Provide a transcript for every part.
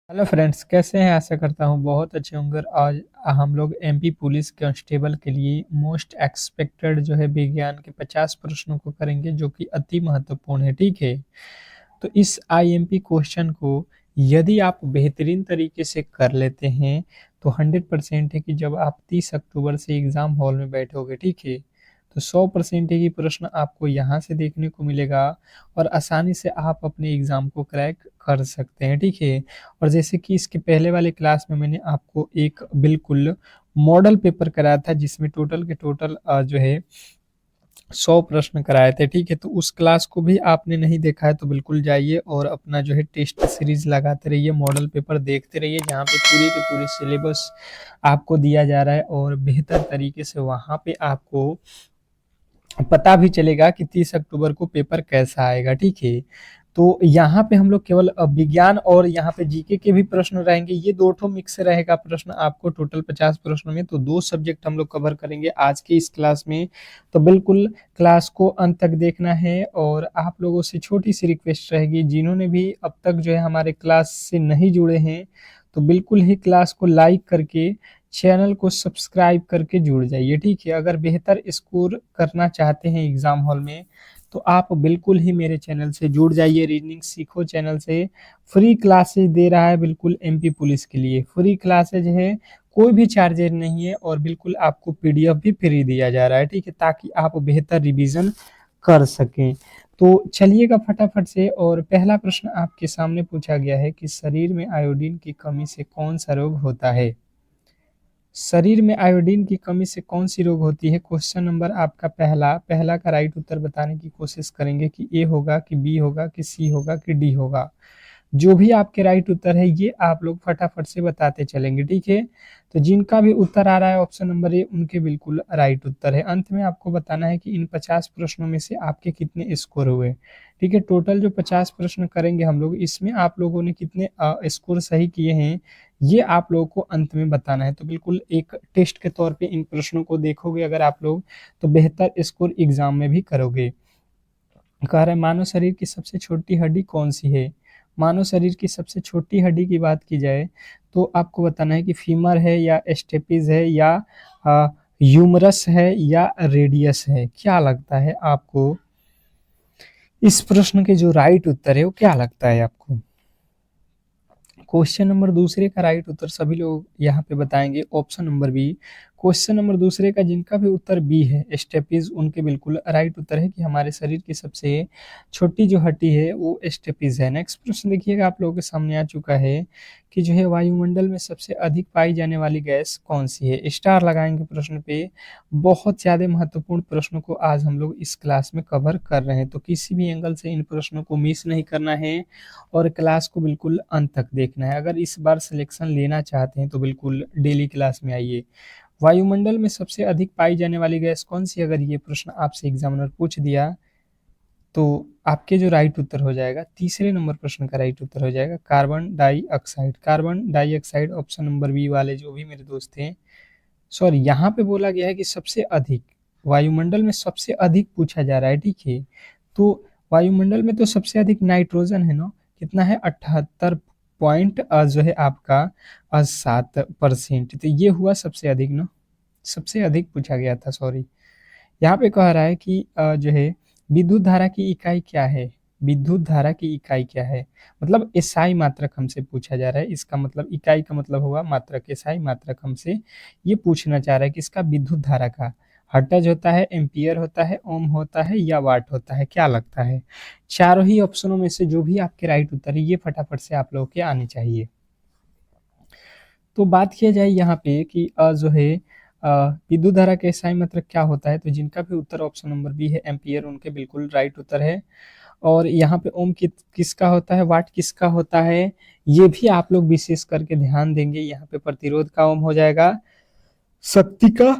Hello friends, कैसे हैं? आशा करता हूँ बहुत अच्छे होंगे। और आज हम लोग एमपी पुलिस कांस्टेबल के लिए मोस्ट एक्सपेक्टेड जो है विज्ञान के 50 प्रश्नों को करेंगे, जो कि अति महत्वपूर्ण है। ठीक है, तो इस आईएमपी क्वेश्चन को यदि आप बेहतरीन तरीके से कर लेते हैं तो 100% है कि जब आप 30 अक्टूबर से एग्जाम हॉल में बैठोगे, ठीक है, तो 100% है कि प्रश्न आपको यहाँ से देखने को मिलेगा और आसानी से आप अपने एग्जाम को क्रैक कर सकते हैं। ठीक है, और जैसे कि इसके पहले वाले क्लास में मैंने आपको एक बिल्कुल मॉडल पेपर कराया था जिसमें टोटल के टोटल जो है 100 प्रश्न कराए थे। ठीक है, तो उस क्लास को भी आपने नहीं देखा है तो बिल्कुल जाइए और अपना जो है टेस्ट सीरीज लगाते रहिए, मॉडल पेपर देखते रहिए, जहाँ पे पूरी की पूरी सिलेबस आपको दिया जा रहा है और बेहतर तरीके से वहाँ पे आपको पता भी चलेगा कि 30 अक्टूबर को पेपर कैसा आएगा। ठीक है, तो यहाँ पे हम लोग केवल विज्ञान और यहाँ पे जीके के भी प्रश्न रहेंगे। ये दो ठो मिक्स रहेगा प्रश्न आपको टोटल 50 प्रश्नों में। तो दो सब्जेक्ट हम लोग कवर करेंगे आज के इस क्लास में। तो बिल्कुल क्लास को अंत तक देखना है। और आप लोगों से छोटी सी रिक्वेस्ट रहेगी, जिन्होंने भी अब तक जो है हमारे क्लास से नहीं जुड़े हैं, तो बिल्कुल ही क्लास को लाइक करके चैनल को सब्सक्राइब करके जुड़ जाइए। ठीक है, अगर बेहतर स्कोर करना चाहते हैं एग्जाम हॉल में तो आप बिल्कुल ही मेरे चैनल से जुड़ जाइए। रीजनिंग सीखो चैनल से फ्री क्लासेज दे रहा है, बिल्कुल एमपी पुलिस के लिए फ्री क्लासेज है, कोई भी चार्जेज नहीं है और बिल्कुल आपको पीडीएफ भी फ्री दिया जा रहा है। ठीक है, ताकि आप बेहतर रिवीजन कर सकें। तो चलिएगा फटाफट से। और पहला प्रश्न आपके सामने पूछा गया है कि शरीर में आयोडीन की कमी से कौन सा रोग होता है? शरीर में आयोडीन की कमी से कौन सी रोग होती है? क्वेश्चन नंबर आपका पहला पहला का राइट उत्तर बताने की कोशिश करेंगे कि ए होगा कि बी होगा कि सी होगा कि डी होगा। जो भी आपके राइट उत्तर है ये आप लोग फटाफट से बताते चलेंगे। ठीक है, तो जिनका भी उत्तर आ रहा है ऑप्शन नंबर ए, उनके बिल्कुल राइट उत्तर है। अंत में आपको बताना है कि इन 50 प्रश्नों में से आपके कितने स्कोर हुए। ठीक है, टोटल जो 50 प्रश्न करेंगे हम लोग, इसमें आप लोगों ने कितने स्कोर सही किए हैं ये आप लोगों को अंत में बताना है। तो बिल्कुल एक टेस्ट के तौर पे इन प्रश्नों को देखोगे अगर आप लोग, तो बेहतर स्कोर एग्जाम में भी करोगे। कह रहे हैं मानव शरीर की सबसे छोटी हड्डी कौन सी है? मानव शरीर की सबसे छोटी हड्डी की बात की जाए तो आपको बताना है कि फीमर है या स्टेपिज है या ह्यूमरस है या रेडियस है। क्या लगता है आपको? इस प्रश्न के जो राइट उत्तर है वो क्या लगता है आपको? क्वेश्चन नंबर दूसरे का राइट उत्तर सभी लोग यहाँ पे बताएंगे option number B. Question number दूसरे का जिनका भी उत्तर बी है स्टेपीज, उनके बिल्कुल राइट उत्तर है कि हमारे शरीर की सबसे छोटी जो हड्डी है वो स्टेपीज है। नेक्स्ट प्रश्न देखिएगा, आप लोगों के सामने आ चुका है कि जो है वायुमंडल में सबसे अधिक पाई जाने वाली गैस कौन सी है? स्टार लगाएंगे प्रश्न पे। बहुत ज्यादा महत्वपूर्ण प्रश्नों को आज हम लोग इस क्लास में कवर कर रहे हैं, तो किसी भी एंगल से इन प्रश्नों को मिस नहीं करना है और क्लास को बिल्कुल अंत तक देखना है। अगर इस बार सिलेक्शन लेना चाहते हैं तो बिल्कुल डेली क्लास में आइए। वायुमंडल में सबसे अधिक पाई जाने वाली गैस कौन सी? अगर ये प्रश्न आपसे एग्जामिनर पूछ दिया तो आपके जो राइट उत्तर हो जाएगा, तीसरे नंबर प्रश्न का राइट उत्तर हो जाएगा carbon dioxide. Carbon dioxide option number B वाले जो भी मेरे दोस्त हैं, सॉरी यहाँ पे बोला गया है कि सबसे अधिक, वायुमंडल में सबसे अधिक पूछा जा रहा है। ठीक है, तो वायुमंडल में तो सबसे अधिक नाइट्रोजन है ना, कितना है 78 पॉइंट जो है आपका 7%। तो ये हुआ सबसे अधिक ना, सबसे अधिक पूछा गया था, सॉरी। यहाँ पे कह रहा है कि जो है विद्युत धारा की इकाई क्या है? विद्युत धारा की इकाई क्या है? मतलब एसआई मात्रक हमसे पूछा जा रहा है। इसका मतलब इकाई का मतलब होगा मात्रक, एसआई मात्रक हमसे ये पूछना चाह रहा है कि इसका विद्युत धारा का हर्ट्ज होता है, एम्पियर होता है, ओम होता है या वाट होता है? क्या लगता है? चारों ही ऑप्शनों में से जो भी आपके राइट उत्तर है ये फटाफट से आप लोगों के आने चाहिए। तो बात किया जाए यहाँ पे कि जो है विद्युत धारा का एसआई मात्रक क्या होता है, तो जिनका भी उत्तर ऑप्शन नंबर बी है एम्पियर, उनके बिल्कुल राइट उत्तर है। और यहाँ पे ओम किसका होता है, वाट किसका होता है, ये भी आप लोग विशेष करके ध्यान देंगे। यहाँ पे प्रतिरोध का ओम हो जाएगा, शक्ति का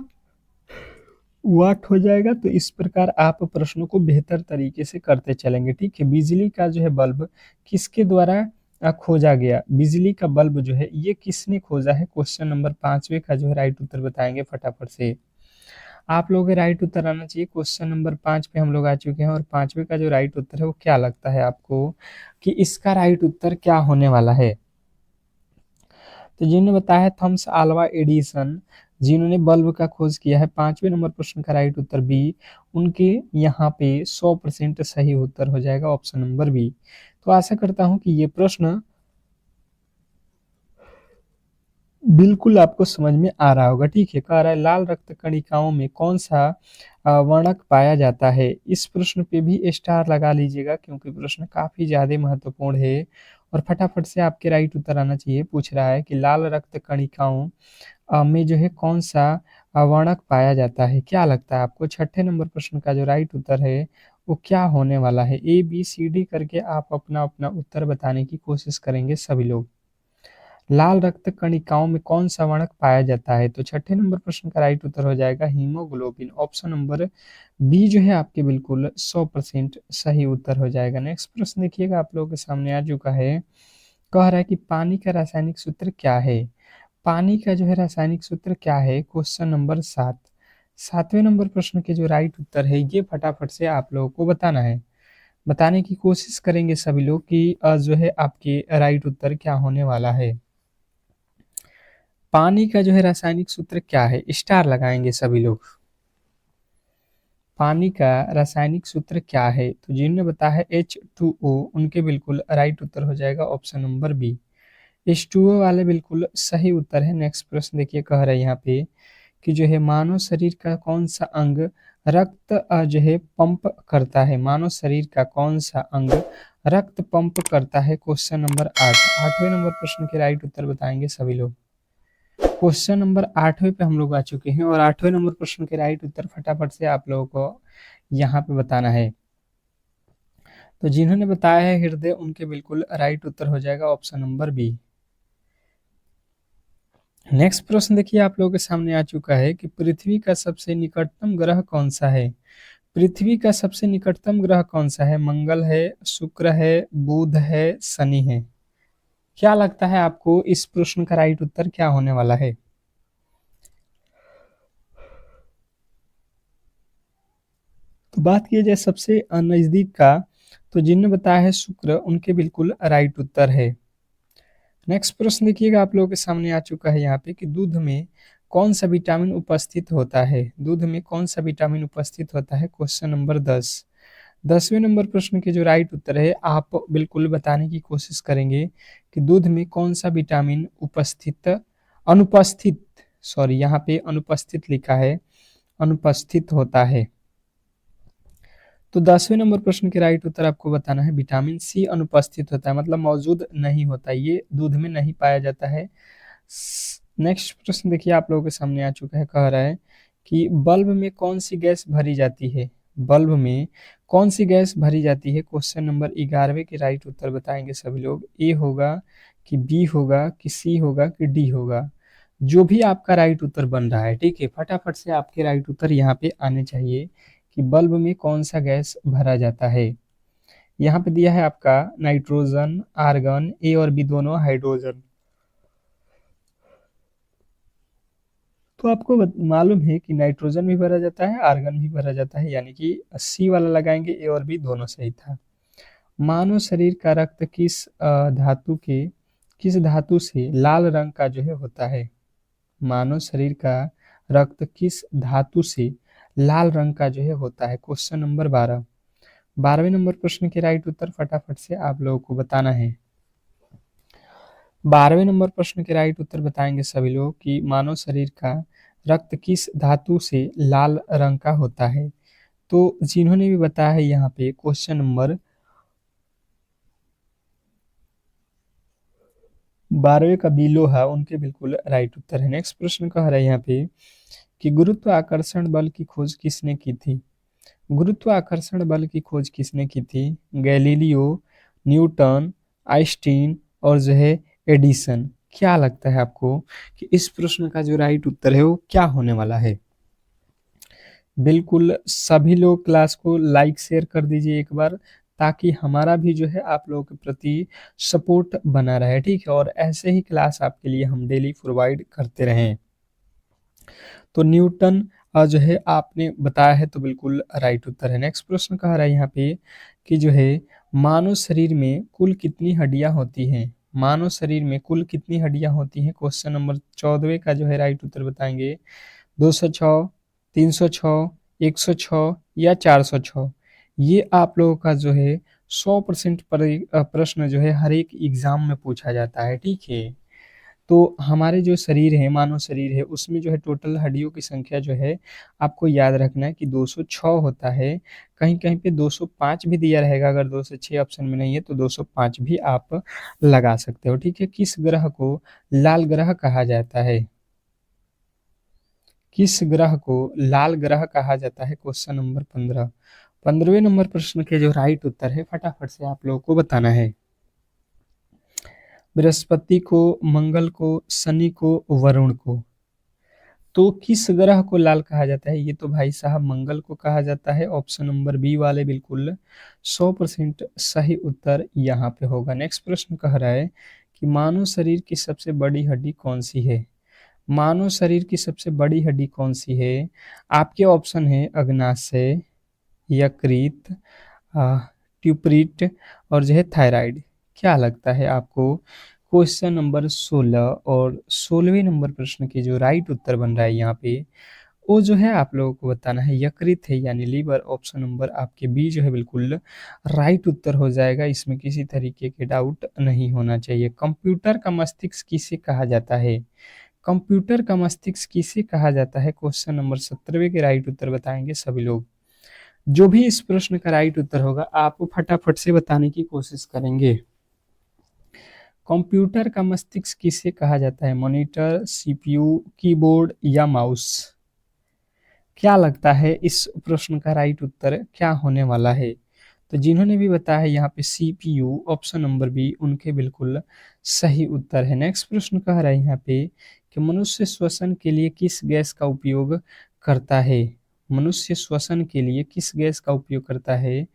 वाट हो जाएगा। तो इस प्रकार आप प्रश्नों को बेहतर तरीके से करते चलेंगे। ठीक है, बिजली का जो है बल्ब किसके द्वारा खोजा गया? बिजली का बल्ब जो है ये किसने खोजा है? क्वेश्चन नंबर पांचवे का जो है राइट उत्तर बताएंगे फटाफट से। आप लोगों के राइट उत्तर आना चाहिए। क्वेश्चन नंबर 5 पे हम लोग आ चुके हैं और पांचवे का जो राइट उत्तर है वो क्या लगता है आपको कि इसका राइट उत्तर क्या होने वाला है? तो जिन्होंने बताया है थॉमस अल्वा एडिसन, जिन्होंने बल्ब का खोज किया है, 5वें नंबर प्रश्न का राइट उत्तर बी, उनके यहाँ पे 100% सही उत्तर हो जाएगा ऑप्शन नंबर बी। तो आशा करता हूँ कि ये प्रश्न बिल्कुल आपको समझ में आ रहा होगा। ठीक है, कह रहा है लाल रक्त कणिकाओं में कौन सा वर्णक पाया जाता है। इस प्रश्न पे भी स्टार लगा लीजिएगा क्योंकि प्रश्न काफी ज्यादा महत्वपूर्ण है और फटाफट से आपके राइट उत्तर आना चाहिए। पूछ रहा है कि लाल रक्त कणिकाओं में जो है कौन सा वर्णक पाया जाता है। क्या लगता है आपको? छठे नंबर प्रश्न का जो राइट उत्तर है वो क्या होने वाला है? ए बी सी डी करके आप अपना अपना उत्तर बताने की कोशिश करेंगे सभी लोग। लाल रक्त कणिकाओं में कौन सा वर्णक पाया जाता है? तो छठे नंबर प्रश्न का राइट उत्तर हो जाएगा हीमोग्लोबिन। ऑप्शन नंबर बी जो है आपके बिल्कुल 100% सही उत्तर हो जाएगा। नेक्स्ट प्रश्न देखिएगा, आप लोगों के सामने आ चुका है। कह रहा है कि पानी का रासायनिक सूत्र क्या है? पानी का जो है रासायनिक सूत्र क्या है? Question number 7। 7वें नंबर प्रश्न के जो राइट उत्तर है ये फटाफट से आप लोगों को बताना है। बताने की कोशिश करेंगे सभी लोग कि जो है आपके राइट उत्तर क्या होने वाला है। पानी का जो है रासायनिक सूत्र क्या है? स्टार लगाएंगे सभी लोग। पानी का रासायनिक सूत्र क्या है? तो जिन्होंने बताया है H2O, उनके बिल्कुल राइट उत्तर हो जाएगा ऑप्शन नंबर बी। H2O वाले बिल्कुल सही उत्तर है। नेक्स्ट प्रश्न देखिए, कह रहा है यहाँ पे कि जो है मानव शरीर का कौन सा अंग रक्त जो है पंप करता है? मानव शरीर का कौन सा अंग रक्त पंप करता है? Question number 8। 8वें नंबर प्रश्न के राइट उत्तर बताएंगे सभी लोग। क्वेश्चन नंबर 8वें पे हम लोग आ चुके हैं और 8वें नंबर प्रश्न के राइट उत्तर फटाफट से आप लोगों को यहाँ पे बताना है। तो जिन्होंने बताया है हृदय, उनके बिल्कुल राइट उत्तर हो जाएगा ऑप्शन नंबर बी। नेक्स्ट प्रश्न देखिए, आप लोगों के सामने आ चुका है कि पृथ्वी का सबसे निकटतम ग्रह कौन सा है? पृथ्वी का सबसे निकटतम ग्रह कौन सा है? मंगल है, शुक्र है, बुध है, शनि है। क्या लगता है आपको इस प्रश्न का राइट उत्तर क्या होने वाला है? तो बात किया जाए सबसे नजदीक का, तो जिन्होंने बताया है शुक्र, उनके बिल्कुल राइट उत्तर है। नेक्स्ट प्रश्न देखिएगा, आप लोगों के सामने आ चुका है यहाँ पे कि दूध में कौन सा विटामिन उपस्थित होता है? दूध में कौन सा विटामिन उपस्थित होता है? Question number 10। 10वें नंबर प्रश्न के जो राइट उत्तर है आप बिल्कुल बताने की कोशिश करेंगे कि दूध में कौन सा विटामिन अनुपस्थित, सॉरी यहाँ पे अनुपस्थित लिखा है, अनुपस्थित होता है। तो 10वें नंबर प्रश्न के राइट उत्तर आपको बताना है विटामिन सी अनुपस्थित होता है, मतलब मौजूद नहीं होता, ये दूध में नहीं पाया जाता है। नेक्स्ट प्रश्न देखिए, आप लोगों के सामने आ चुका है। कह रहा है कि बल्ब में कौन सी गैस भरी जाती है? बल्ब में कौन सी गैस भरी जाती है? क्वेश्चन नंबर 11वें के राइट उत्तर बताएंगे सभी लोग। ए होगा कि बी होगा कि सी होगा कि डी होगा? जो भी आपका राइट उत्तर बन रहा है, ठीक है, फटाफट से आपके राइट उत्तर यहाँ पे आने चाहिए कि बल्ब में कौन सा गैस भरा जाता है। यहाँ पे दिया है आपका नाइट्रोजन, आर्गन, ए और बी दोनों, हाइड्रोजन। तो आपको मालूम है कि नाइट्रोजन भी भरा जाता है, आर्गन भी भरा जाता है, यानी कि सी वाला लगाएंगे, ए और बी दोनों सही था। मानव शरीर का रक्त किस धातु से लाल रंग का जो है होता है? मानव शरीर का रक्त किस धातु से लाल रंग का जो है होता है? Question number 12। 12वें नंबर प्रश्न के राइट उत्तर फटाफट से आप लोगों को बताना है। 12वें नंबर प्रश्न के राइट उत्तर बताएंगे सभी लोग कि मानव शरीर का रक्त किस धातु से लाल रंग का होता है। तो जिन्होंने भी बताया है यहाँ पे क्वेश्चन नंबर 12वें का बी लोहा, उनके बिल्कुल राइट उत्तर है। नेक्स्ट प्रश्न कह रहा है यहाँ पे कि गुरुत्वाकर्षण बल की खोज किसने की थी? गुरुत्वाकर्षण बल की खोज किसने की थी? गैलीलियो, न्यूटन, आइंस्टीन और जो है एडिसन। क्या लगता है आपको कि इस प्रश्न का जो राइट उत्तर है वो क्या होने वाला है? बिल्कुल सभी लोग क्लास को लाइक शेयर कर दीजिए एक बार, ताकि हमारा भी जो है आप लोगों के प्रति सपोर्ट बना रहे, ठीक है, और ऐसे ही क्लास आपके लिए हम डेली प्रोवाइड करते रहें। तो न्यूटन जो है आपने बताया है, तो बिल्कुल राइट उत्तर है। नेक्स्ट प्रश्न कह रहा है यहाँ पे कि जो है मानव शरीर में कुल कितनी हड्डियां होती हैं? मानव शरीर में कुल कितनी हड्डियां होती हैं? क्वेश्चन नंबर 14वें का जो है राइट उत्तर बताएंगे 206, 306, 106 या 406। ये आप लोगों का जो है 100% प्रश्न जो है हर एक एग्जाम में पूछा जाता है, ठीक है। तो हमारे जो शरीर है, मानव शरीर है, उसमें जो है टोटल हड्डियों की संख्या जो है आपको याद रखना है कि 206 होता है। कहीं कहीं पे 205 भी दिया रहेगा, अगर 206 ऑप्शन में नहीं है तो 205 भी आप लगा सकते हो, ठीक है। किस ग्रह को लाल ग्रह कहा जाता है? किस ग्रह को लाल ग्रह कहा जाता है? Question number 15। 15वें नंबर प्रश्न के जो राइट उत्तर है फटाफट से आप लोगों को बताना है। बृहस्पति को, मंगल को, शनि को, वरुण को। तो किस ग्रह को लाल कहा जाता है? ये तो भाई साहब मंगल को कहा जाता है। ऑप्शन नंबर बी वाले बिल्कुल 100% सही उत्तर यहाँ पे होगा। नेक्स्ट प्रश्न कह रहा है कि मानव शरीर की सबसे बड़ी हड्डी कौन सी है? मानव शरीर की सबसे बड़ी हड्डी कौन सी है? आपके ऑप्शन है अग्नाशय, यकृत, ट्यूपरिट और जो है थायराइड। क्या लगता है आपको? क्वेश्चन नंबर 16 और 16वें नंबर प्रश्न के जो राइट उत्तर बन रहा है यहाँ पे, वो जो है आप लोगों को बताना है यकृत है यानी लीवर। ऑप्शन नंबर आपके बी जो है बिल्कुल राइट उत्तर हो जाएगा, इसमें किसी तरीके के डाउट नहीं होना चाहिए। कंप्यूटर का मस्तिष्क किसे कहा जाता है? कंप्यूटर का मस्तिष्क किसे कहा जाता है? क्वेश्चन नंबर 17वें के राइट उत्तर बताएंगे सभी लोग। जो भी इस प्रश्न का राइट उत्तर होगा आप फटाफट से बताने की कोशिश करेंगे। कंप्यूटर का मस्तिष्क किसे कहा जाता है? मॉनिटर, सीपीयू, कीबोर्ड या माउस? क्या लगता है इस प्रश्न का राइट उत्तर क्या होने वाला है? तो जिन्होंने भी बताया है यहाँ पे सीपीयू, ऑप्शन नंबर बी उनके बिल्कुल सही उत्तर है। नेक्स्ट प्रश्न कह रहा है यहाँ पे कि मनुष्य श्वसन के लिए किस गैस का उपयोग करता है? मनुष्य श्वसन के लिए किस गैस का उपयोग करता है?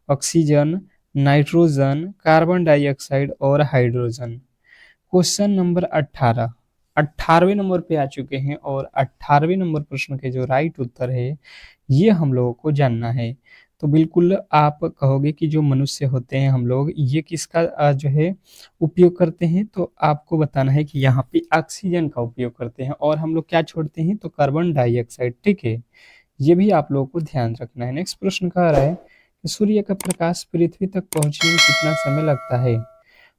ऑक्सीजन, नाइट्रोजन, कार्बन डाइऑक्साइड और हाइड्रोजन। क्वेश्चन नंबर 18, 18वें नंबर पे आ चुके हैं और 18वें नंबर प्रश्न के जो राइट उत्तर है ये हम लोगों को जानना है। तो बिल्कुल आप कहोगे कि जो मनुष्य होते हैं हम लोग ये किसका जो है उपयोग करते हैं? तो आपको बताना है कि यहाँ पे ऑक्सीजन का उपयोग करते हैं और हम लोग क्या छोड़ते हैं? तो कार्बन डाइऑक्साइड, ठीक है। ये भी आप लोगों को ध्यान रखना है। नेक्स्ट प्रश्न कह रहा है कि सूर्य का प्रकाश पृथ्वी तक पहुंचने में कितना समय लगता है?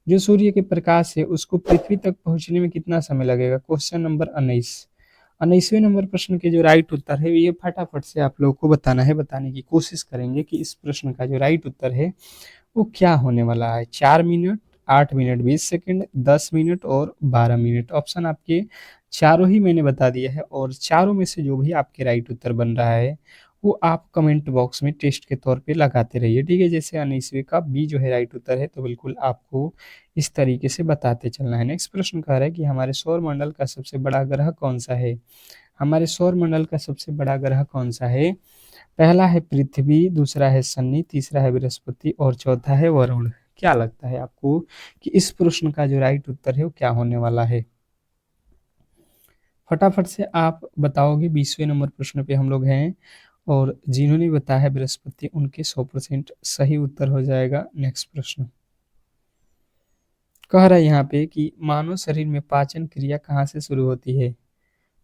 जो सूर्य के प्रकाश है उसको पृथ्वी तक पहुंचने में कितना समय लगेगा? Question number 19। 19वें नंबर प्रश्न के जो राइट उत्तर है ये फटाफट से आप लोगों को बताना है, बताने की कोशिश करेंगे कि इस प्रश्न का जो राइट उत्तर है वो क्या होने वाला है। 4 मिनट, 8 मिनट 20 सेकंड, 10 मिनट और 12 मिनट। ऑप्शन आपके चारों ही मैंने बता दिया है और चारों में से जो भी आपके राइट उत्तर बन रहा है वो आप कमेंट बॉक्स में टेस्ट के तौर पे लगाते रहिए, ठीक है। जैसे 19वें का बी जो है राइट उत्तर है तो बिल्कुल आपको इस तरीके से बताते चलना है। नेक्स्ट प्रश्न कह रहा है कि हमारे सौर मंडल का सबसे बड़ा ग्रह कौन सा है? हमारे सौर मंडल का सबसे बड़ा ग्रह कौन सा है? पहला है पृथ्वी, दूसरा है शनि, तीसरा है बृहस्पति और चौथा है वरुण। क्या लगता है आपको कि इस प्रश्न का जो राइट उत्तर है वो क्या होने वाला है? फटाफट से आप बताओगे। 20वें नंबर प्रश्न पे हम लोग हैं और जिन्होंने बताया है बृहस्पति उनके 100% सही उत्तर हो जाएगा। नेक्स्ट प्रश्न कह रहा है यहाँ पे कि मानव शरीर में पाचन क्रिया कहाँ से शुरू होती है?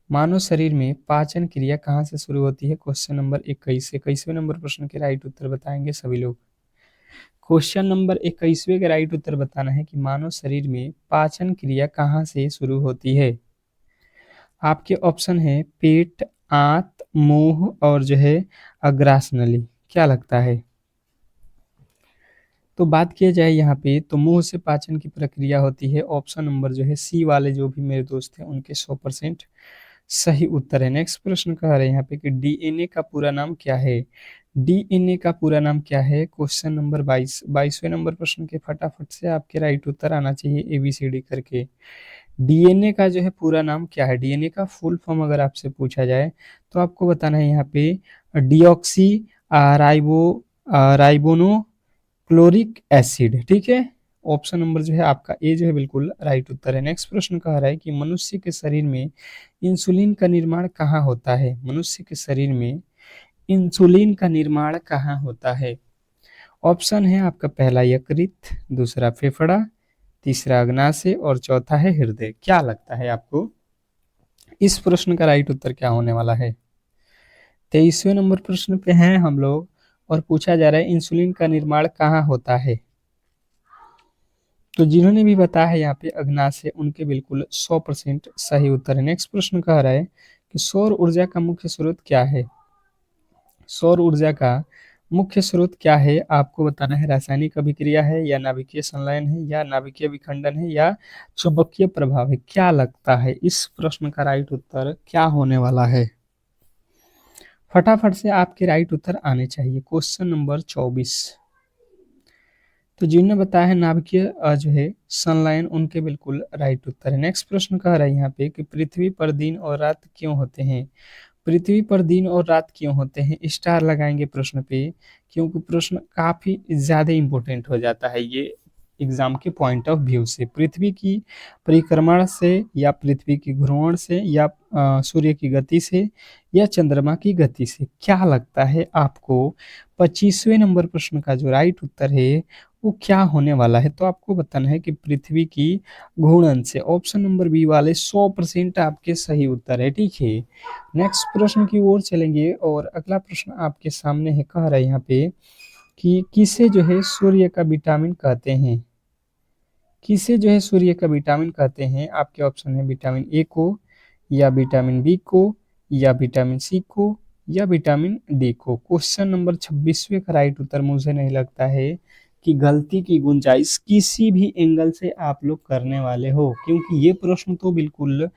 मानव शरीर में पाचन क्रिया कहाँ से शुरू होती है? Question number 21। 21वें नंबर प्रश्न के राइट उत्तर बताएंगे सभी लोग। क्वेश्चन नंबर 21वें का राइट उत्तर बताना है कि मानव शरीर में पाचन क्रिया कहाँ से शुरू होती है? आपके ऑप्शन है पेट, आंत, मुंह और जो है अग्रास नली। क्या लगता है? तो बात किया जाए यहाँ पे तो मुंह से पाचन की प्रक्रिया होती है। ऑप्शन नंबर जो है सी वाले जो भी मेरे दोस्त हैं उनके 100% सही उत्तर है। नेक्स्ट प्रश्न कह रहे हैं यहाँ पे कि डीएनए का पूरा नाम क्या है? डीएनए का पूरा नाम क्या है? Question number 22। 22वें नंबर प्रश्न के फटाफट से आपके राइट उत्तर आना चाहिए एबीसीडी करके। डीएनए का जो है पूरा नाम क्या है? डीएनए का फुल फॉर्म अगर आपसे पूछा जाए तो आपको बताना है यहाँ पे डिऑक्सी राइबोनो क्लोरिक एसिड, ठीक है। ऑप्शन नंबर जो है आपका ए जो है बिल्कुल राइट उत्तर है। नेक्स्ट प्रश्न कह रहा है कि मनुष्य के शरीर में इंसुलिन का निर्माण कहाँ होता है? मनुष्य के शरीर में इंसुलिन का निर्माण कहाँ होता है? ऑप्शन है आपका पहला यकृत, दूसरा फेफड़ा, तीसरा अग्नाशय और चौथा है हृदय। क्या लगता है आपको इस प्रश्न का राइट उत्तर क्या होने वाला है? 23वें नंबर प्रश्न पे हैं हम लोग और पूछा जा रहा है इंसुलिन का निर्माण कहाँ होता है? तो जिन्होंने भी बताया है यहाँ पे अग्नाशय, उनके बिल्कुल 100% सही उत्तर है। नेक्स्ट प्रश्न कह रहा है कि सौर ऊर्जा का मुख्य स्रोत क्या है? सौर ऊर्जा का मुख्य स्रोत क्या है आपको बताना है। रासायनिक अभिक्रिया है या नाभिकीय संलयन है या नाभिकीय विखंडन है या चुंबकीय प्रभाव है? क्या लगता है इस प्रश्न का राइट उत्तर क्या होने वाला है? फटाफट से आपके राइट उत्तर आने चाहिए। Question number 24। तो जिन्होंने बताया है नाभिकीय जो है संलयन, उनके बिल्कुल राइट उत्तर है। नेक्स्ट प्रश्न कह रहा है यहाँ पे कि पृथ्वी पर दिन और रात क्यों होते हैं? पृथ्वी पर दिन और रात क्यों होते हैं? स्टार लगाएंगे प्रश्न पे, क्योंकि प्रश्न काफी ज्यादा इंपॉर्टेंट हो जाता है ये एग्जाम के पॉइंट ऑफ व्यू से। पृथ्वी की परिक्रमण से या पृथ्वी की घूर्णन से या सूर्य की गति से या चंद्रमा की गति से? क्या लगता है आपको 25वें नंबर प्रश्न का जो राइट उत्तर है वो क्या होने वाला है? तो आपको बताना है कि पृथ्वी की घूर्णन से। ऑप्शन नंबर बी वाले 100% आपके सही उत्तर है, ठीक है। नेक्स्ट प्रश्न की ओर चलेंगे और अगला प्रश्न आपके सामने है। कह रहा है यहाँ पे कि किसे जो है सूर्य का विटामिन कहते हैं? किसे जो है सूर्य का विटामिन कहते हैं? आपके ऑप्शन है विटामिन ए को या विटामिन बी को या विटामिन सी को या विटामिन डी को। क्वेश्चन नंबर 26वें का राइट उत्तर मुझे नहीं लगता है कि गलती की गुंजाइश किसी भी एंगल से आप लोग करने वाले हो, क्योंकि ये प्रश्न तो बिल्कुल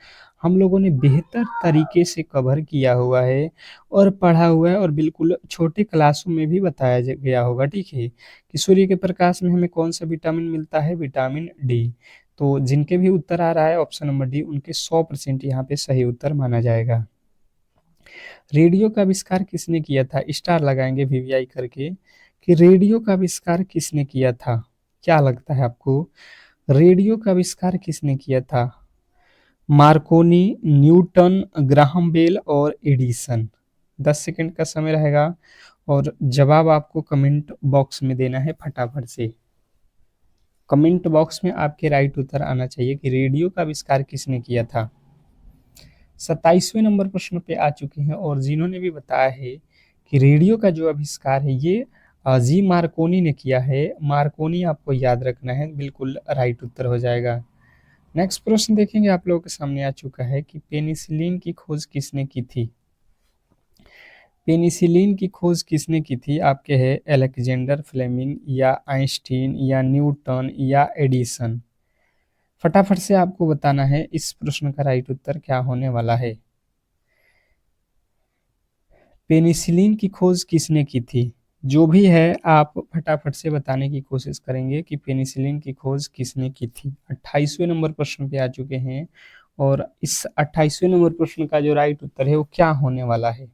हम लोगों ने बेहतर तरीके से कवर किया हुआ है और पढ़ा हुआ है और बिल्कुल छोटे क्लासों में भी बताया गया होगा, ठीक है, कि सूर्य के प्रकाश में हमें कौन सा विटामिन मिलता है? Vitamin D. तो जिनके भी उत्तर आ रहा है ऑप्शन नंबर डी, उनके 100% यहाँ पे सही उत्तर माना जाएगा। रेडियो का आविष्कार किसने किया था? स्टार लगाएंगे वीवीआई करके कि रेडियो का आविष्कार किसने किया था? क्या लगता है आपको रेडियो का आविष्कार किसने किया था? मार्कोनी, न्यूटन, ग्राहम बेल और एडिसन। 10 सेकंड का समय रहेगा और जवाब आपको कमेंट बॉक्स में देना है फटाफट से। कमेंट बॉक्स में आपके राइट उत्तर आना चाहिए कि रेडियो का आविष्कार किसने किया था। 27वें नंबर प्रश्न पे आ चुके हैं और जिन्होंने भी बताया है कि रेडियो का जो आविष्कार है ये जी मार्कोनी ने किया है। मार्कोनी आपको याद रखना है, बिल्कुल राइट उत्तर हो जाएगा। नेक्स्ट प्रश्न देखेंगे आप लोगों के सामने आ चुका है कि पेनिसिलिन की खोज किसने की थी? पेनिसिलिन की खोज किसने की थी? आपके है अलेक्जेंडर फ्लेमिंग या आइंस्टीन या न्यूटन या एडिसन। फटाफट से आपको बताना है इस प्रश्न का राइट उत्तर क्या होने वाला है। पेनिसिलिन की खोज किसने की थी? जो भी है आप फटाफट से बताने की कोशिश करेंगे कि पेनिसिलिन की खोज किसने की थी। 28वें नंबर प्रश्न पे आ चुके हैं और इस 28वें नंबर प्रश्न का जो राइट उत्तर है वो क्या होने वाला है?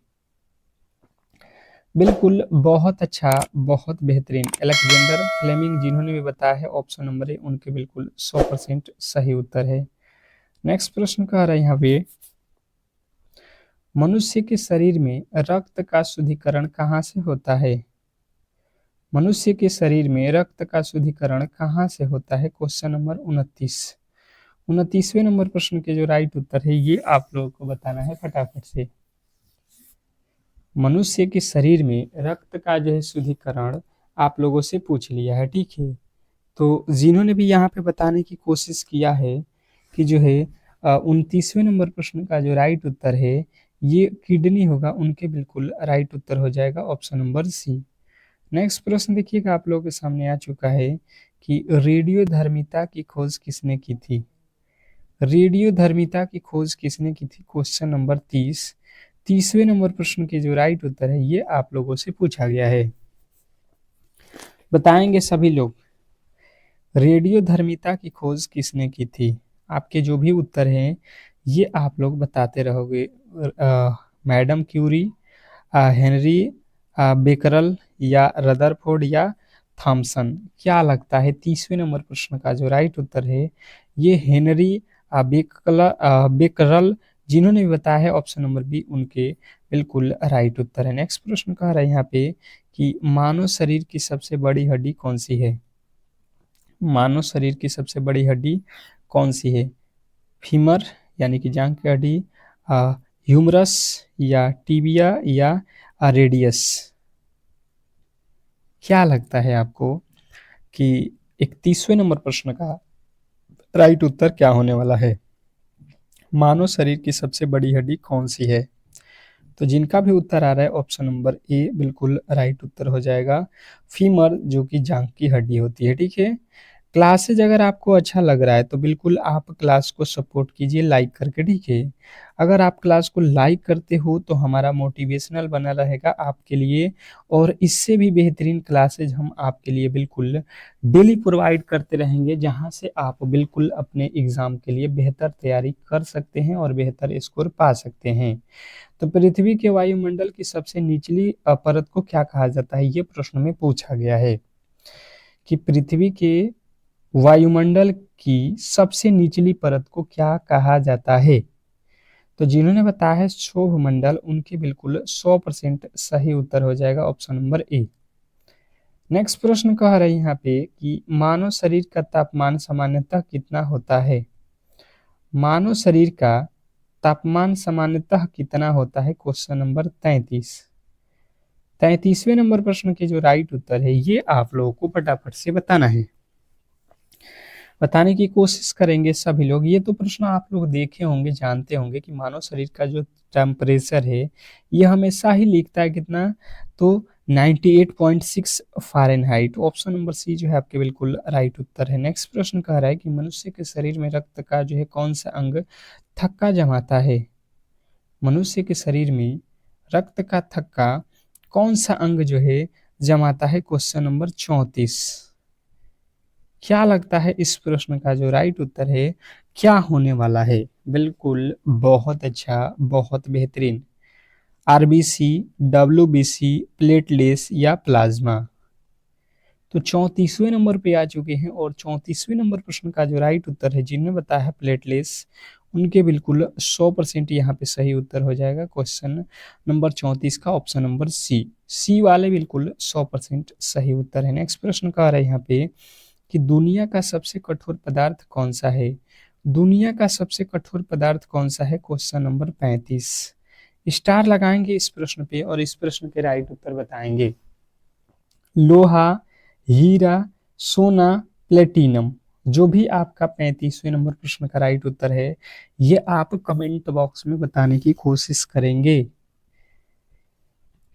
बिल्कुल बहुत अच्छा, बहुत बेहतरीन, अलेक्जेंडर फ्लेमिंग जिन्होंने भी बताया है ऑप्शन नंबर ए, उनके बिल्कुल 100% सही उत्तर है। नेक्स्ट प्रश्न कह रहा है यहाँ पे मनुष्य के शरीर में रक्त का शुद्धिकरण कहाँ से होता है? मनुष्य के शरीर में रक्त का शुद्धिकरण कहाँ से होता है? Question number 29। 29वें नंबर प्रश्न के जो राइट उत्तर है ये आप लोगों को बताना है फटाफट से। मनुष्य के शरीर में रक्त का जो है शुद्धिकरण आप लोगों से पूछ लिया है, ठीक है। तो जिन्होंने भी यहाँ पे बताने की कोशिश किया है कि जो है 29वें नंबर प्रश्न का जो राइट उत्तर है ये किडनी होगा, उनके बिल्कुल राइट उत्तर हो जाएगा ऑप्शन नंबर सी। नेक्स्ट प्रश्न देखिएगा आप लोगों के सामने आ चुका है कि रेडियोधर्मिता की खोज किसने की थी? रेडियोधर्मिता की खोज किसने की थी? Question number 30। 30वें नंबर प्रश्न के जो राइट उत्तर है ये आप लोगों से पूछा गया है। बताएंगे सभी लोग रेडियोधर्मिता की खोज किसने की थी? आपके जो भी उत्तर हैं ये आप लोग बताते रहोगे। मैडम क्यूरी, हेनरी बेकरल या रदरफोर्ड या थॉमसन। क्या लगता है 30वें नंबर प्रश्न का जो राइट उत्तर है ये हेनरी बेकरल जिन्होंने भी बताया है ऑप्शन नंबर बी, उनके बिल्कुल राइट उत्तर है। नेक्स्ट प्रश्न कह रहा है यहाँ पे कि मानव शरीर की सबसे बड़ी हड्डी कौन सी है? मानव शरीर की सबसे बड़ी हड्डी कौन सी है? फीमर यानी कि जांघ की हड्डी, ह्यूमरस या टिबिया या रेडियस? क्या लगता है आपको कि 31वें नंबर प्रश्न का राइट उत्तर क्या होने वाला है? मानव शरीर की सबसे बड़ी हड्डी कौन सी है? तो जिनका भी उत्तर आ रहा है ऑप्शन नंबर ए बिल्कुल राइट उत्तर हो जाएगा, फीमर, जो कि जांघ की हड्डी होती है। ठीक है, क्लासेज अगर आपको अच्छा लग रहा है तो बिल्कुल आप क्लास को सपोर्ट कीजिए लाइक करके। ठीक है, अगर आप क्लास को लाइक करते हो तो हमारा मोटिवेशनल बना रहेगा आपके लिए, और इससे भी बेहतरीन क्लासेज हम आपके लिए बिल्कुल डेली प्रोवाइड करते रहेंगे, जहां से आप बिल्कुल अपने एग्जाम के लिए बेहतर तैयारी कर सकते हैं और बेहतर स्कोर पा सकते हैं। तो पृथ्वी के वायुमंडल की सबसे निचली परत को क्या कहा जाता है? ये प्रश्न में पूछा गया है कि पृथ्वी के वायुमंडल की सबसे निचली परत को क्या कहा जाता है? तो जिन्होंने बताया है क्षोभ मंडल, उनके बिल्कुल 100% सही उत्तर हो जाएगा ऑप्शन नंबर ए। नेक्स्ट प्रश्न कह रहे हैं यहाँ पे कि मानव शरीर का तापमान सामान्यतः कितना होता है? मानव शरीर का तापमान सामान्यतः कितना होता है? Question number 33। 33वें नंबर प्रश्न के जो राइट उत्तर है ये आप लोगों को फटाफट से बताना है, बताने की कोशिश करेंगे सभी लोग। ये तो प्रश्न आप लोग देखे होंगे, जानते होंगे कि मानव शरीर का जो टेम्परेचर है ये हमेशा ही लिखता है कितना? तो 98.6 फ़ारेनहाइट। ऑप्शन नंबर सी जो है आपके बिल्कुल राइट उत्तर है। नेक्स्ट प्रश्न कह रहा है कि मनुष्य के शरीर में रक्त का जो है कौन सा अंग थक्का जमाता है? मनुष्य के शरीर में रक्त का थक्का कौन सा अंग जो है जमाता है? Question number 34। क्या लगता है इस प्रश्न का जो राइट उत्तर है क्या होने वाला है? बिल्कुल बहुत अच्छा, बहुत बेहतरीन। आरबीसी, डब्ल्यूबीसी, प्लेटलेस या प्लाज्मा? तो 34वें नंबर पे आ चुके हैं, और 34वें नंबर प्रश्न का जो राइट उत्तर है जिन्होंने बताया है प्लेटलेस, उनके बिल्कुल 100% यहाँ पे सही उत्तर हो जाएगा क्वेश्चन नंबर 34 का ऑप्शन नंबर सी। सी वाले बिल्कुल 100% सही उत्तर है। नेक्स्ट प्रश्न का आ रहा है यहाँ पे कि दुनिया का सबसे कठोर पदार्थ कौन सा है? दुनिया का सबसे कठोर पदार्थ कौन सा है? Question number 35। स्टार लगाएंगे इस प्रश्न पे और इस प्रश्न के राइट उत्तर बताएंगे। लोहा, हीरा, सोना, प्लेटिनम? जो भी आपका 35वें नंबर प्रश्न का राइट उत्तर है ये आप कमेंट बॉक्स में बताने की कोशिश करेंगे।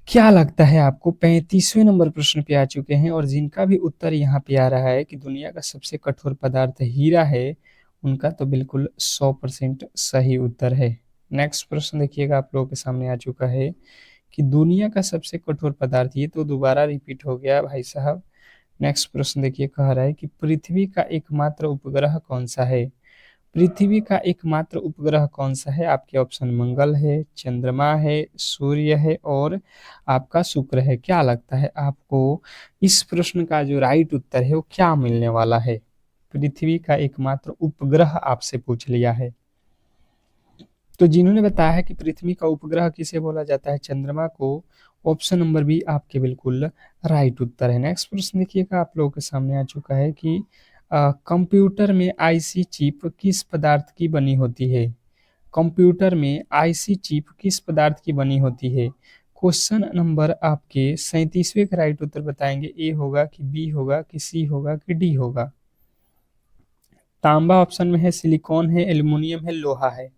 क्या लगता है आपको? 35वें नंबर प्रश्न पे आ चुके हैं, और जिनका भी उत्तर यहाँ पे आ रहा है कि दुनिया का सबसे कठोर पदार्थ हीरा है, उनका तो बिल्कुल 100% सही उत्तर है। नेक्स्ट प्रश्न देखिएगा आप लोगों के सामने आ चुका है कि दुनिया का सबसे कठोर पदार्थ, ये तो दोबारा रिपीट हो गया भाई साहब। नेक्स्ट प्रश्न देखिए, कह रहा है कि पृथ्वी का एकमात्र उपग्रह कौन सा है? पृथ्वी का एकमात्र उपग्रह कौन सा है? आपके ऑप्शन मंगल है, चंद्रमा है, सूर्य है और आपका शुक्र है। क्या लगता है आपको इस प्रश्न का जो राइट उत्तर है वो क्या मिलने वाला है? पृथ्वी का एकमात्र उपग्रह आपसे पूछ लिया है, तो जिन्होंने बताया है कि पृथ्वी का उपग्रह किसे बोला जाता है? चंद्रमा को। ऑप्शन नंबर बी आपके बिल्कुल राइट उत्तर है। नेक्स्ट प्रश्न देखिएगा आप लोगों के सामने आ चुका है कि कंप्यूटर में आईसी चिप किस पदार्थ की बनी होती है? कंप्यूटर में आईसी चिप किस पदार्थ की बनी होती है? क्वेश्चन नंबर आपके 37वें का राइट उत्तर बताएंगे। ए होगा कि बी होगा कि सी होगा कि डी होगा? तांबा ऑप्शन में है, सिलिकॉन है, एल्युमिनियम है, लोहा है?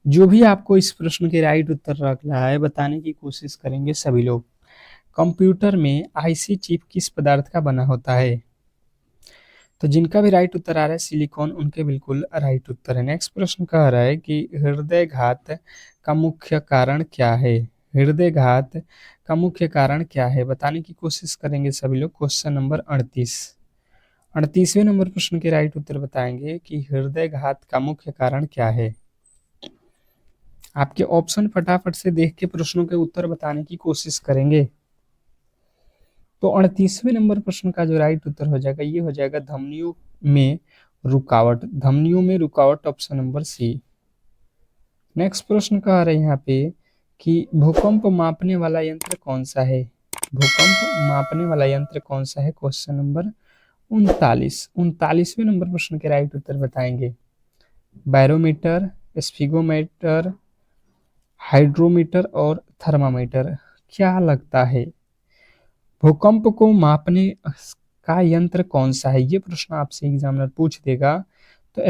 जो भी आपको इस प्रश्न के राइट उत्तर रख रहा है बताने की कोशिश करेंगे सभी लोग। कंप्यूटर में आईसी चिप किस पदार्थ का बना होता है? तो जिनका भी राइट उत्तर आ रहा है सिलिकॉन, उनके बिल्कुल राइट उत्तर है। नेक्स्ट प्रश्न कह रहा है कि हृदयघात का मुख्य कारण क्या है? हृदयघात का मुख्य कारण क्या है? बताने की कोशिश करेंगे सभी लोग। Question number 38। 38वें नंबर प्रश्न के राइट उत्तर बताएंगे कि हृदयघात का मुख्य कारण क्या है? आपके ऑप्शन फटाफट से देख के प्रश्नों के उत्तर बताने की कोशिश करेंगे। तो 38वें नंबर प्रश्न का जो राइट उत्तर हो जाएगा ये हो जाएगा धमनियों में रुकावट। धमनियों में रुकावट, ऑप्शन नंबर सी। नेक्स्ट प्रश्न कह रहे हैं यहाँ पे कि भूकंप मापने वाला यंत्र कौन सा है? भूकंप मापने वाला यंत्र कौन सा है? क्वेश्चन नंबर 39वें नंबर प्रश्न के राइट उत्तर बताएंगे। बैरोमीटर, स्फिगोमीटर, हाइड्रोमीटर और थर्मामीटर। क्या लगता है भूकंप को मापने का यंत्र कौन सा है? ये प्रश्न आपसे एग्जामिनर पूछ देगा। तो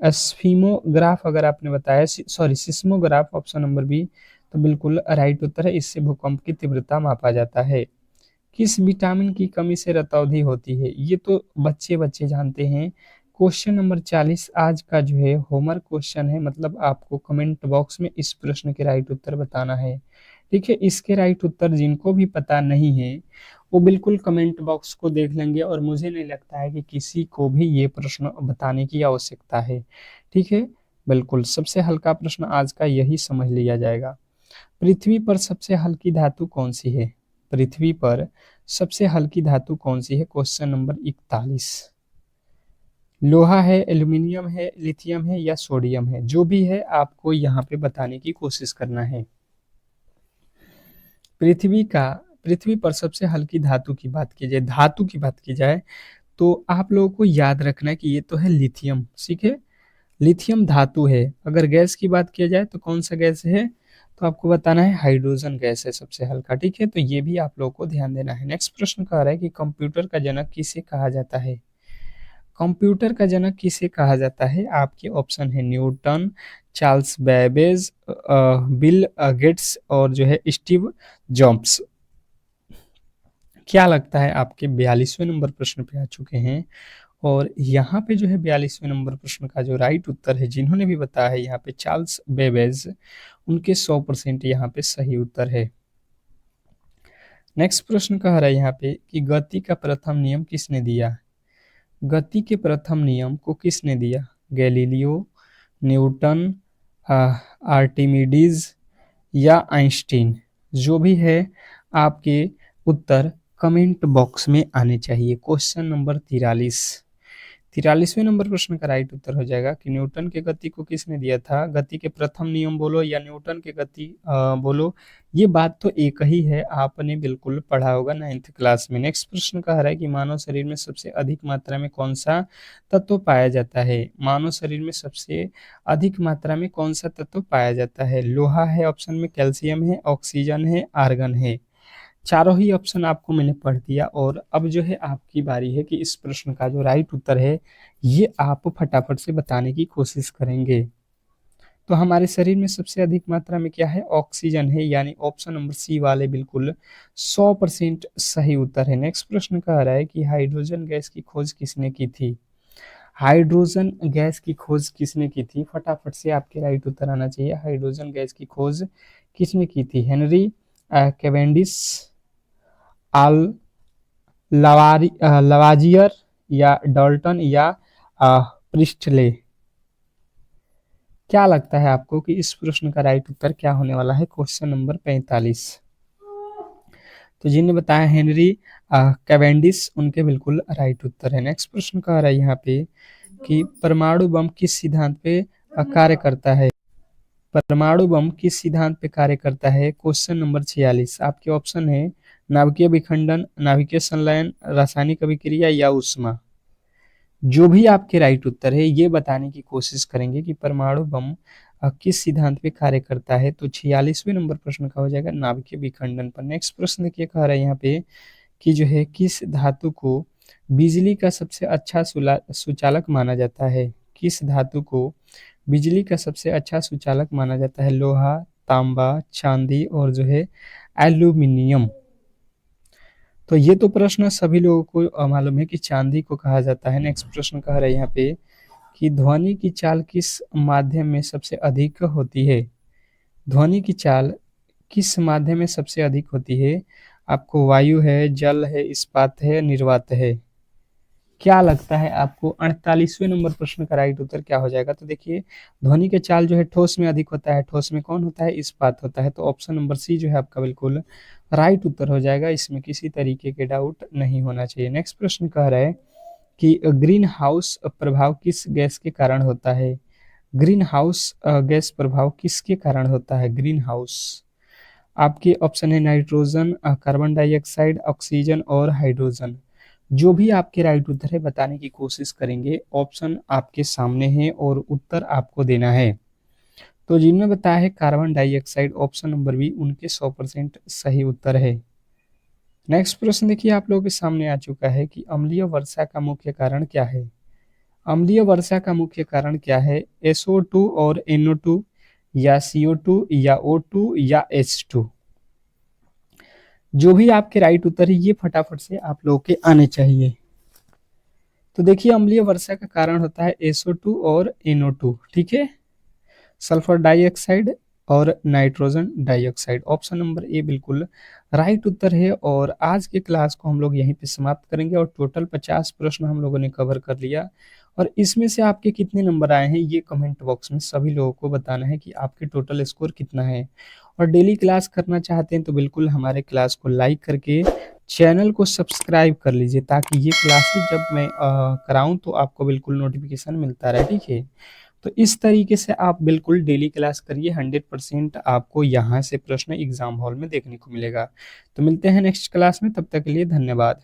एस्फिमोग्राफ अगर आपने बताया, sorry seismograph, option number B तो बिल्कुल राइट उत्तर है। इससे भूकंप की तीव्रता मापा जाता है। किस विटामिन की कमी से रतौंधी होती है? ये तो बच्चे बच्चे जानते हैं। क्वेश्चन नंबर 40 आज का जो है होमवर्क क्वेश्चन है, मतलब आपको कमेंट बॉक्स में इस प्रश्न के राइट उत्तर बताना है। ठीक है, इसके राइट उत्तर जिनको भी पता नहीं है वो बिल्कुल कमेंट बॉक्स को देख लेंगे, और मुझे नहीं लगता है कि किसी को भी ये प्रश्न बताने की आवश्यकता है। ठीक है, बिल्कुल सबसे हल्का प्रश्न आज का यही समझ लिया जाएगा। पृथ्वी पर सबसे हल्की धातु कौन सी है? पृथ्वी पर सबसे हल्की धातु कौन सी है? Question number 41। लोहा है, एल्यूमिनियम है, लिथियम है या सोडियम है? जो भी है आपको यहाँ पे बताने की कोशिश करना है। पृथ्वी पर सबसे हल्की धातु की बात की जाए, धातु की बात की जाए, तो आप लोगों को याद रखना है कि ये तो है लिथियम। ठीक है, लिथियम धातु है। अगर गैस की बात किया जाए तो कौन सा गैस है? तो आपको बताना है हाइड्रोजन गैस है सबसे हल्का। ठीक है, तो ये भी आप लोगों को ध्यान देना है। नेक्स्ट प्रश्न कह रहा है कि कंप्यूटर का जनक किसे कहा जाता है? कंप्यूटर का जनक किसे कहा जाता है? आपके ऑप्शन है Newton, Charles Babbage, Bill Gates और जो है स्टीव जॉब्स। क्या लगता है? आपके 42वें नंबर प्रश्न पे आ चुके हैं, और यहाँ पे जो है 42वें नंबर प्रश्न का जो राइट उत्तर है, जिन्होंने भी बताया है यहाँ पे चार्ल्स बेबेज, उनके 100% यहाँ पे सही उत्तर है। नेक्स्ट प्रश्न कह रहा है यहाँ पे कि गति का प्रथम नियम किसने दिया? गति के प्रथम नियम को किसने दिया? गैलीलियो, न्यूटन, आर्टिमिडीज या आइंस्टीन? जो भी है आपके उत्तर कमेंट बॉक्स में आने चाहिए। क्वेश्चन नंबर 43वें नंबर प्रश्न का राइट उत्तर हो जाएगा कि न्यूटन के गति को किसने दिया था? गति के प्रथम नियम बोलो या न्यूटन के गति बोलो, ये बात तो एक ही है, आपने बिल्कुल पढ़ा होगा 9th क्लास में। नेक्स्ट प्रश्न कह रहा है कि मानव शरीर में सबसे अधिक मात्रा में कौन सा तत्व पाया जाता है? मानव शरीर में सबसे अधिक मात्रा में कौन सा तत्व पाया जाता है? लोहा है ऑप्शन में, कैल्शियम है, ऑक्सीजन है, आर्गन है। चारों ही ऑप्शन आपको मैंने पढ़ दिया, और अब जो है आपकी बारी है कि इस प्रश्न का जो राइट उत्तर है ये आप फटाफट से बताने की कोशिश करेंगे। तो हमारे शरीर में सबसे अधिक मात्रा में क्या है? ऑक्सीजन है, यानी ऑप्शन नंबर सी वाले बिल्कुल 100% सही उत्तर है। नेक्स्ट प्रश्न कह रहा है कि हाइड्रोजन गैस की खोज किसने की थी? हाइड्रोजन गैस की खोज किसने की थी? फटाफट से आपके राइट उत्तर आना चाहिए। हाइड्रोजन गैस की खोज किसने की थी? हेनरी कैवेंडिश, आल लवाजियर या डाल्टन या प्रिस्टले? क्या लगता है आपको कि इस प्रश्न का राइट उत्तर क्या होने वाला है? Question number 45। तो जिन्हें बताया हेनरी कैवेंडिश, उनके बिल्कुल राइट उत्तर है। नेक्स्ट प्रश्न कह रहा है यहाँ पे कि परमाणु बम किस सिद्धांत पे कार्य करता है? परमाणु बम किस सिद्धांत पे कार्य करता है? Question number 46। आपके ऑप्शन है नाभिकीय विखंडन, नाभिकीय संलयन, रासायनिक अभिक्रिया या ऊष्मा। जो भी आपके राइट उत्तर है ये बताने की कोशिश करेंगे कि परमाणु बम किस सिद्धांत पे कार्य करता है। तो 46वें नंबर प्रश्न का हो जाएगा नाभिकीय विखंडन पर। नेक्स्ट प्रश्न देखिए, कह रहा है यहाँ पे कि जो है किस धातु को बिजली का सबसे अच्छा सुचालक माना जाता है? किस धातु को बिजली का सबसे अच्छा सुचालक माना जाता है? लोहा, तांबा, चांदी और जो है एल्यूमिनियम। तो ये तो प्रश्न सभी लोगों को मालूम है कि चांदी को कहा जाता है। नेक्स्ट प्रश्न कह रहा है यहाँ पे कि ध्वनि की चाल किस माध्यम में सबसे अधिक होती है? ध्वनि की चाल किस माध्यम में सबसे अधिक होती है? आपको वायु है, जल है, इस्पात है, निर्वात है। क्या लगता है आपको? 48वें नंबर प्रश्न का राइट उत्तर क्या हो जाएगा? तो देखिए, ध्वनि के चाल जो है ठोस में अधिक होता है। ठोस में कौन होता है? इस्पात होता है। तो ऑप्शन नंबर सी जो है आपका बिल्कुल राइट उत्तर हो जाएगा, इसमें किसी तरीके के डाउट नहीं होना चाहिए। नेक्स्ट प्रश्न कह रहा है कि ग्रीन हाउस प्रभाव किस गैस के कारण होता है? ग्रीन हाउस गैस प्रभाव किसके कारण होता है? ग्रीन हाउस आपके ऑप्शन है नाइट्रोजन, कार्बन डाइऑक्साइड, ऑक्सीजन और हाइड्रोजन। जो भी आपके राइट उत्तर है बताने की कोशिश करेंगे। ऑप्शन आपके सामने है और उत्तर आपको देना है। तो जिनमें बताया है carbon dioxide, option number B उनके 100% सही उत्तर है। नेक्स्ट प्रश्न देखिए आप लोगों के सामने आ चुका है कि अम्लीय वर्षा का मुख्य कारण क्या है। अम्लीय वर्षा का मुख्य कारण क्या है? SO2 और NO2, या CO2 या O2 या H2। जो भी आपके राइट उत्तर है ये फटाफट से आप लोगों के आने चाहिए। तो देखिए अम्लीय वर्षा का कारण होता है SO2 और NO2, ठीक है, सल्फर डाइऑक्साइड और nitrogen dioxide. Option number A बिल्कुल राइट उत्तर है। और आज के क्लास को हम लोग यहीं पे समाप्त करेंगे और टोटल 50 प्रश्न हम लोगों ने कवर कर लिया। और इसमें से आपके कितने नंबर आए हैं ये कमेंट बॉक्स में सभी लोगों को बताना है कि आपके टोटल स्कोर कितना है। और डेली क्लास करना चाहते हैं तो बिल्कुल हमारे क्लास को लाइक करके चैनल को सब्सक्राइब कर लीजिए, ताकि ये क्लासेस जब मैं कराऊं तो आपको बिल्कुल नोटिफिकेशन मिलता रहे, ठीक है। तो इस तरीके से आप बिल्कुल डेली क्लास करिए, 100% आपको यहाँ से प्रश्न एग्जाम हॉल में देखने को मिलेगा। तो मिलते हैं नेक्स्ट क्लास में, तब तक के लिए धन्यवाद।